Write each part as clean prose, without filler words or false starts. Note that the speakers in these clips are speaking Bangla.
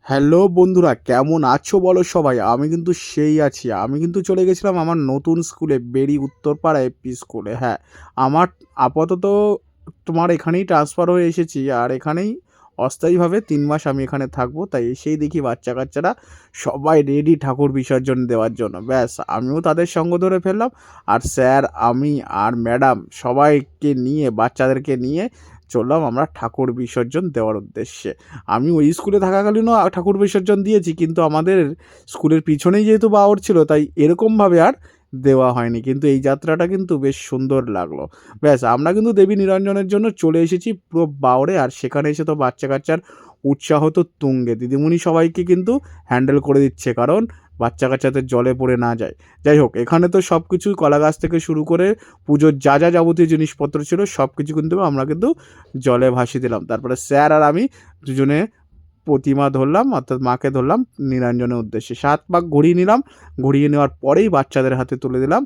হ্যালো বন্ধুরা, কেমন আছো বলো সবাই? আমি কিন্তু সেই আছি। আমি কিন্তু চলে গেছিলাম আমার নতুন স্কুলে, বেরি উত্তরপাড়া এপি স্কুলে। হ্যাঁ, আমার আপাতত তোমার এখানেই ট্রান্সফার হয়ে এসেছি, আর এখানেই অস্থায়ীভাবে ৩ মাস আমি এখানে থাকবো। তাই এসেই দেখি বাচ্চা-কাচ্চারা সবাই রেডি ঠাকুর বিসর্জন দেওয়ার জন্য। ব্যাস, আমিও তাদের সঙ্গ ধরে ফেললাম। আর স্যার, আমি আর ম্যাডাম সবাইকে নিয়ে, বাচ্চাদেরকে নিয়ে চললাম আমরা ঠাকুর বিসর্জন দেওয়ার উদ্দেশ্যে। আমি ওই স্কুলে থাকাকালীনও ঠাকুর বিসর্জন দিয়েছি, কিন্তু আমাদের স্কুলের পিছনেই যেহেতু বাওড় ছিল, তাই এরকমভাবে আর দেওয়া হয়নি। কিন্তু এই যাত্রাটা কিন্তু বেশ সুন্দর লাগলো। ব্যাস, আমরা কিন্তু দেবী নিরঞ্জনের জন্য চলে এসেছি পুরো বাওড়ে। আর সেখানে এসে তো বাচ্চা-কাচ্চার উৎসাহ তো তুঙ্গে। দিদিমণি সবাইকে কিন্তু হ্যান্ডেল করে দিচ্ছে, কারণ বাচ্চা-কাচ্চাদের জলে পড়ে না যায়। যাই হোক, এখানে তো সব কিছুই কলা গাছ থেকে শুরু করে পুজোর যা যাবতীয় জিনিসপত্র ছিল সব কিছু কিন্তু আমরা কিন্তু জলে ভাসিয়ে দিলাম। তারপরে স্যার আর আমি দুজনে প্রতিমা ধরলাম, অর্থাৎ মাকে ধরলাম নিরঞ্জনের উদ্দেশ্যে। ৭ পাক ঘুরিয়ে নিলাম। ঘুরিয়ে নেওয়ার পরেই বাচ্চাদের হাতে তুলে দিলাম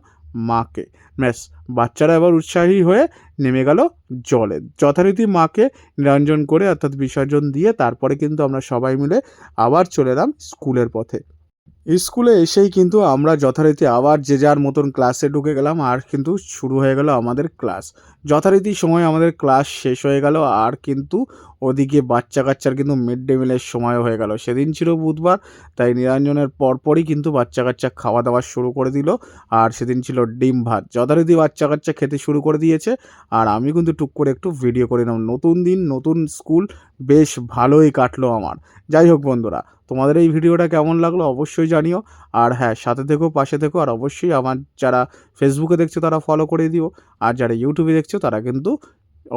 মাকে। ব্যাস, বাচ্চারা এবার উৎসাহী হয়ে নেমে গেল জলে। যথারীতি মাকে নিরঞ্জন করে, অর্থাৎ বিসর্জন দিয়ে তারপরে কিন্তু আমরা সবাই মিলে আবার চলে এলাম স্কুলের পথে। স্কুলে এসেই কিন্তু আমরা যথারীতি আবার যে যার মতন ক্লাসে ঢুকে গেলাম, আর কিন্তু শুরু হয়ে গেল আমাদের ক্লাস। যথারীতি সময় আমাদের ক্লাস শেষ হয়ে গেল, আর কিন্তু ওদিকে বাচ্চা কাচ্চার কিন্তু মিড ডে মিলের সময় হয়ে গেল। সেদিন ছিল বুধবার, তাই নিরঞ্জনের পরপরই কিন্তু বাচ্চা কাচ্চা খাওয়া দাওয়া শুরু করে দিল। আর সেদিন ছিল ডিম ভাত। যথারীতি বাচ্চা কাচ্চা খেতে শুরু করে দিয়েছে, আর আমি কিন্তু টুক করে একটু ভিডিও করে নিলাম। নতুন দিন, নতুন স্কুল, বেশ ভালোই কাটলো আমার। যাই হোক বন্ধুরা, তোমাদের এই ভিডিওটা কেমন লাগলো অবশ্যই জানিও। আর হ্যাঁ, সাথে থেকো, পাশে থেকো। আর অবশ্যই আমার যারা ফেসবুকে দেখছো তারা ফলো করে দিও, আর যারা ইউটিউবে দেখছো তারা কিন্তু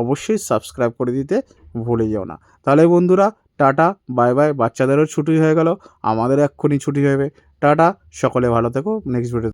অবশ্যই সাবস্ক্রাইব করে দিতে ভুলে যেও না। তাহলে বন্ধুরা, টাটা, বাই বাই। বাচ্চাদেরও ছুটি হয়ে গেল, আমাদের এক্ষুনি ছুটি হবে। টাটা, সকলে ভালো থেকো। Next video